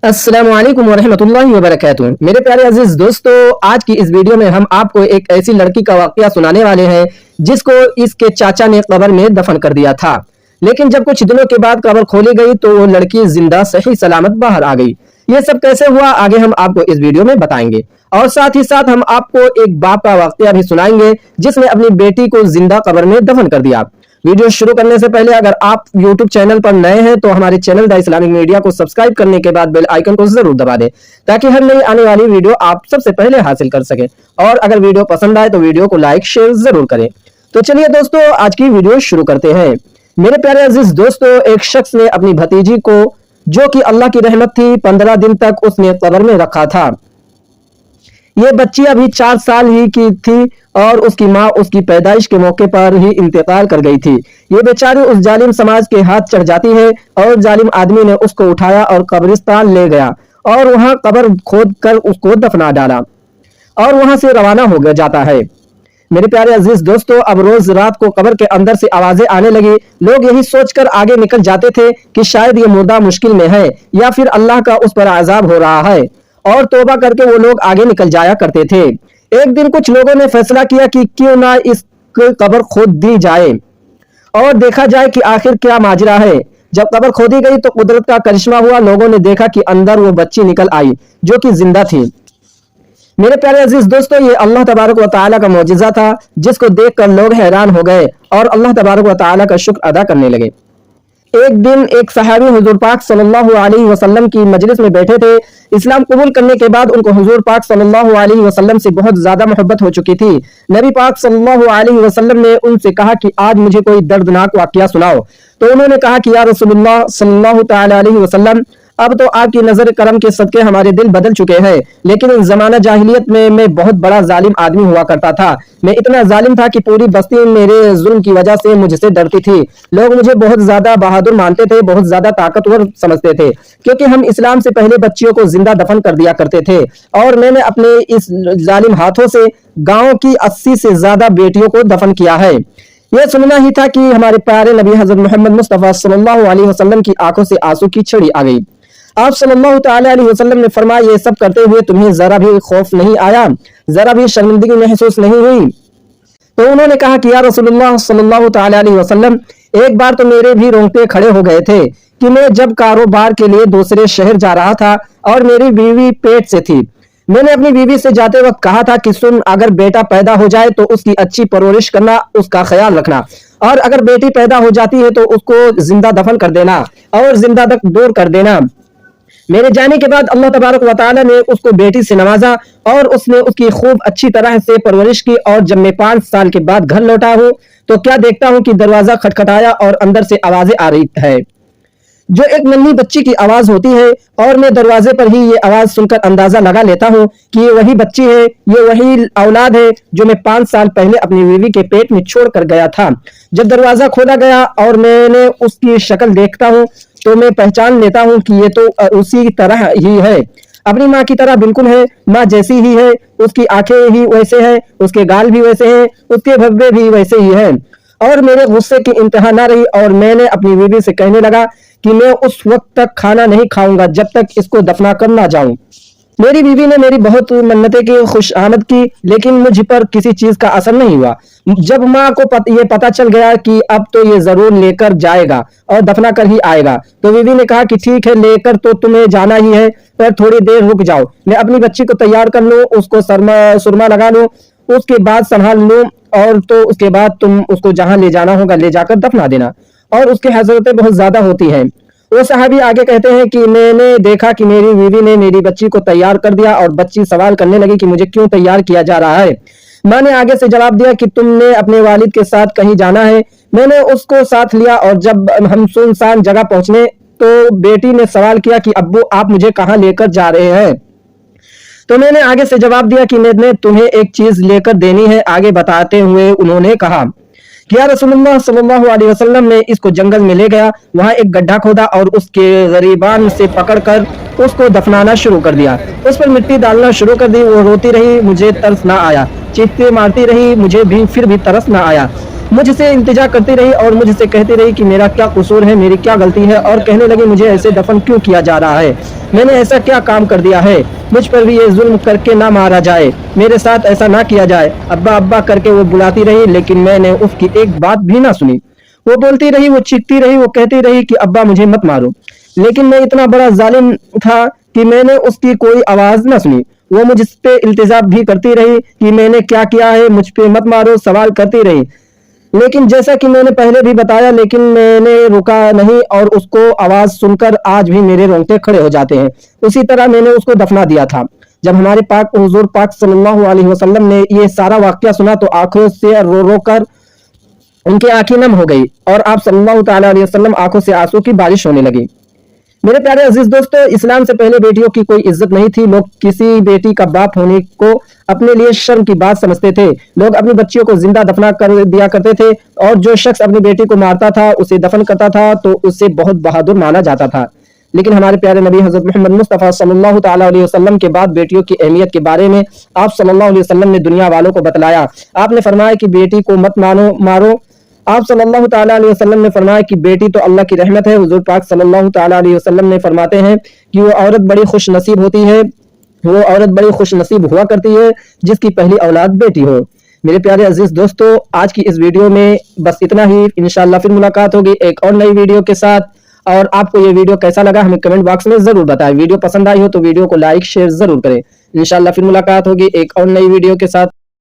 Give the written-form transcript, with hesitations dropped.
السلام علیکم ورحمۃ اللہ وبرکاتہ۔ میرے پیارے عزیز دوستو، آج کی اس ویڈیو میں ہم آپ کو ایک ایسی لڑکی کا واقعہ سنانے والے ہیں جس کو اس کے چاچا نے قبر میں دفن کر دیا تھا، لیکن جب کچھ دنوں کے بعد قبر کھولی گئی تو وہ لڑکی زندہ صحیح سلامت باہر آ گئی۔ یہ سب کیسے ہوا آگے ہم آپ کو اس ویڈیو میں بتائیں گے، اور ساتھ ہی ساتھ ہم آپ کو ایک باپ کا واقعہ بھی سنائیں گے جس نے اپنی بیٹی کو زندہ قبر میں دفن کر دیا۔ ویڈیو شروع کرنے سے پہلے اگر آپ یوٹیوب چینل پر نئے ہیں تو ہمارے چینل دا اسلامک میڈیا کو سبسکرائب کرنے کے بعد بیل آئیکن کو ضرور دبا دیں تاکہ ہر نئی آنے والی ویڈیو آپ سب سے پہلے حاصل کر سکیں، اور اگر ویڈیو پسند آئے تو ویڈیو کو لائک شیئر ضرور کریں۔ تو چلیے دوستو، آج کی ویڈیو شروع کرتے ہیں۔ میرے پیارے عزیز دوستو، ایک شخص نے اپنی بھتیجی کو، جو کہ اللہ کی رحمت تھی، 15 دن تک اس نے قبر میں رکھا تھا۔ یہ بچی ابھی 4 سال ہی کی تھی اور اس کی ماں اس کی پیدائش کے موقع پر ہی انتقال کر گئی تھی۔ یہ بیچاری اس ظالم سماج کے ہاتھ چڑھ جاتی ہے اور ظالم آدمی نے اس کو اٹھایا اور قبرستان لے گیا اور وہاں قبر کھود کر اس کو دفنا ڈالا اور وہاں سے روانہ ہو جاتا ہے۔ میرے پیارے عزیز دوستو، اب روز رات کو قبر کے اندر سے آوازیں آنے لگی۔ لوگ یہی سوچ کر آگے نکل جاتے تھے کہ شاید یہ مردہ مشکل میں ہے یا پھر اللہ کا اس پر عذاب ہو رہا ہے، اور توبہ کر کے وہ لوگ آگے نکل جایا کرتے تھے۔ ایک دن کچھ لوگوں نے فیصلہ کیا کہ کیوں نہ اس قبر کھود دی جائے اور دیکھا جائے کہ آخر کیا ماجرا ہے۔ جب قبر کھودی گئی تو قدرت کا کرشمہ ہوا، لوگوں نے دیکھا کہ اندر وہ بچی نکل آئی جو کہ زندہ تھی۔ میرے پیارے عزیز دوستو، یہ اللہ تبارک و تعالیٰ کا معجزہ تھا جس کو دیکھ کر لوگ حیران ہو گئے اور اللہ تبارک و تعالیٰ کا شکر ادا کرنے لگے۔ ایک دن ایک صحابی حضور پاک صلی اللہ علیہ وسلم کی مجلس میں بیٹھے تھے۔ اسلام قبول کرنے کے بعد ان کو حضور پاک صلی اللہ علیہ وسلم سے بہت زیادہ محبت ہو چکی تھی۔ نبی پاک صلی اللہ علیہ وسلم نے ان سے کہا کہ آج مجھے کوئی دردناک واقعہ سناؤ، تو انہوں نے کہا کہ یا رسول اللہ صلی اللہ تعالی علیہ وسلم، اب تو آپ کی نظر کرم کے صدقے ہمارے دل بدل چکے ہیں، لیکن زمانہ جاہلیت میں بہت بڑا ظالم آدمی ہوا کرتا تھا۔ میں اتنا ظالم تھا کہ پوری بستی میرے ظلم کی وجہ سے مجھ سے ڈرتی تھی۔ لوگ مجھے بہت زیادہ بہادر مانتے تھے، بہت زیادہ طاقتور سمجھتے تھے، کیونکہ ہم اسلام سے پہلے بچیوں کو زندہ دفن کر دیا کرتے تھے، اور میں نے اپنے اس ظالم ہاتھوں سے گاؤں کی 80 سے زیادہ بیٹیوں کو دفن کیا ہے۔ یہ سننا ہی تھا کہ ہمارے پیارے نبی حضرت محمد مصطفیٰ صلی اللہ علیہ وسلم کی آنکھوں سے آنسو کی چھڑی آ گئی۔ آپ صلی اللہ تعالی علیہ وسلم نے فرمایا، یہ سب کرتے ہوئے تمہیں ذرا بھی خوف نہیں آیا، ذرا بھی شرمندگی محسوس نہیں ہوئی؟ تو انہوں نے کہا کہ یا رسول اللہ صلی اللہ تعالی علیہ وسلم، ایک بار تو میرے بھی رونگٹے کھڑے ہو گئے تھے کہ میں جب کاروبار کے لیے دوسرے شہر جا رہا تھا اور میری بیوی پیٹ سے تھی۔ میں نے اپنی بیوی سے جاتے وقت کہا تھا کہ سن، اگر بیٹا پیدا ہو جائے تو اس کی اچھی پرورش کرنا، اس کا خیال رکھنا، اور اگر بیٹی پیدا ہو جاتی ہے تو اس کو زندہ دفن کر دینا اور زندہ دور کر دینا۔ میرے جانے کے بعد اللہ تبارک و تعالی نے اس کو بیٹی سے نوازا اور اس نے اس کی خوب اچھی طرح سے پرورش کی، اور جب میں 5 سال کے بعد گھر لوٹا ہوں تو کیا دیکھتا ہوں کہ دروازہ کھٹکھٹایا اور اندر سے آوازیں آ رہی ہے، جو ایک ننھی بچی کی آواز ہوتی ہے، اور میں دروازے پر ہی یہ آواز سن کر اندازہ لگا لیتا ہوں کہ یہ وہی بچی ہے، یہ وہی اولاد ہے جو میں 5 سال پہلے اپنی بیوی کے پیٹ میں چھوڑ کر گیا تھا۔ جب دروازہ کھولا گیا اور میں نے اس کی شکل دیکھتا ہوں تو میں پہچان لیتا ہوں کہ یہ تو اسی طرح ہی ہے، اپنی ماں کی طرح بالکل ہے، ماں جیسی ہی ہے، اس کی آنکھیں ہی ویسے ہیں، اس کے گال بھی ویسے ہیں، اس کے بھوے بھی ویسے ہی ہیں۔ اور میرے غصے کی انتہا نہ رہی اور میں نے اپنی بیوی سے کہنے لگا کہ میں اس وقت تک کھانا نہیں کھاؤں گا جب تک اس کو دفنا کر نہ جاؤں۔ میری بیوی نے میری بہت منتیں کی، خوش آمد کی، لیکن مجھ پر کسی چیز کا اثر نہیں ہوا۔ جب ماں کو یہ پتا چل گیا کہ اب تو یہ ضرور لے کر جائے گا اور دفنا کر ہی آئے گا، تو بیوی نے کہا کہ ٹھیک ہے، لے کر تو تمہیں جانا ہی ہے، پر تھوڑی دیر رک جاؤ، میں اپنی بچی کو تیار کر لوں، اس کو سرما لگا لوں، اس کے بعد سنبھال لوں، اور تو اس کے بعد تم اس کو جہاں لے جانا ہوگا لے جا کر دفنا دینا، اور اس کی حضرتیں بہت زیادہ ہوتی ہیں۔ وہ صحابی آگے کہتے ہیں کہ میں نے دیکھا کہ میری بیوی نے میری بچی کو تیار کر دیا، اور بچی سوال کرنے لگی کہ مجھے کیوں تیار کیا جا رہا ہے۔ ماں نے آگے سے جواب دیا کہ تم نے اپنے والد کے ساتھ کہیں جانا ہے۔ میں نے اس کو ساتھ لیا، اور جب ہم سنسان جگہ پہنچنے تو بیٹی نے سوال کیا کہ ابو، آپ مجھے کہاں لے کر جا رہے ہیں؟ تو میں نے آگے سے جواب دیا کہ میں نے تمہیں ایک چیز لے کر دینی ہے۔ آگے بتاتے ہوئے انہوں نے کہا کہ یا رسول اللہ صلی اللہ علیہ وسلم، میں اس کو جنگل میں لے گیا، وہاں ایک گڈھا کھودا اور اس کے غریبان سے پکڑ کر اس کو دفنانا شروع کر دیا، اس پر مٹی ڈالنا شروع کر دی۔ وہ روتی رہی، مجھے ترس نہ آیا، چیختے مارتی رہی، مجھے بھی پھر بھی ترس نہ آیا۔ مجھ سے التجا کرتی رہی اور مجھ سے کہتی رہی کہ میرا کیا قصور ہے, میری کیا غلطی ہے, اور کہنے لگی مجھے ایسے دفن کیوں کیا جا رہا ہے, میں نے ایسا کیا کام کر دیا ہے, مجھ پر بھی یہ ظلم کر کے نہ مارا جائے, میرے ساتھ ایسا نہ کیا جائے. ابا ابا کر کے وہ بلاتی رہی, لیکن میں نے اس کی ایک بات بھی نہ سنی. وہ بولتی رہی, وہ چیختی رہی, وہ کہتی رہی کہ ابا مجھے مت مارو, لیکن میں اتنا بڑا ظالم تھا کہ میں نے اس کی کوئی آواز نہ سنی. وہ مجھ پہ التجا بھی کرتی رہی کہ میں نے کیا کیا ہے, مجھ پہ مت مارو, سوال کرتی رہی. لیکن جیسا کہ میں نے پہلے بھی بتایا, لیکن میں نے رکا نہیں, اور اس کو آواز سن کر آج بھی میرے رونگٹے کھڑے ہو جاتے ہیں. اسی طرح میں نے اس کو دفنا دیا تھا. جب ہمارے پاک حضور پاک صلی اللہ علیہ وسلم نے یہ سارا واقعہ سنا تو آنکھوں سے رو رو کر ان کی آنکھیں نم ہو گئی, اور آپ صلی اللہ تعالی علیہ وسلم آنکھوں سے آنسو کی بارش ہونے لگی. میرے پیارے عزیز دوستو, اسلام سے پہلے بیٹیوں کی کوئی عزت نہیں تھی. لوگ کسی بیٹی کا باپ ہونے کو اپنے لیے شرم کی بات سمجھتے تھے. لوگ اپنی بچیوں کو زندہ دفنا کر دیا کرتے تھے, اور جو شخص اپنی بیٹی کو مارتا تھا, اسے دفن کرتا تھا, تو اسے بہت بہادر مانا جاتا تھا. لیکن ہمارے پیارے نبی حضرت محمد مصطفیٰ صلی اللہ تعالی علیہ وسلم کے بعد بیٹیوں کی اہمیت کے بارے میں آپ صلی اللہ علیہ وسلم نے دنیا والوں کو بتلایا. آپ نے فرمایا کہ بیٹی کو مت مارو. آپ صلی اللہ تعالی علیہ وسلم نے فرمایا کہ بیٹی تو اللہ کی رحمت ہے. حضور پاک صلی اللہ تعالی علیہ وسلم نے فرماتے ہیں کہ وہ عورت بڑی خوش نصیب ہوتی ہے, وہ عورت بڑی خوش نصیب ہوا کرتی ہے جس کی پہلی اولاد بیٹی ہو. میرے پیارے عزیز دوستو, آج کی اس ویڈیو میں بس اتنا ہی. انشاءاللہ پھر ملاقات ہوگی ایک اور نئی ویڈیو کے ساتھ. اور آپ کو یہ ویڈیو کیسا لگا ہمیں کمنٹ باکس میں ضرور بتائیں. ویڈیو پسند آئی ہو تو ویڈیو کو لائک شیئر ضرور کریں. انشاءاللہ پھر ملاقات ہوگی ایک اور نئی ویڈیو کے ساتھ.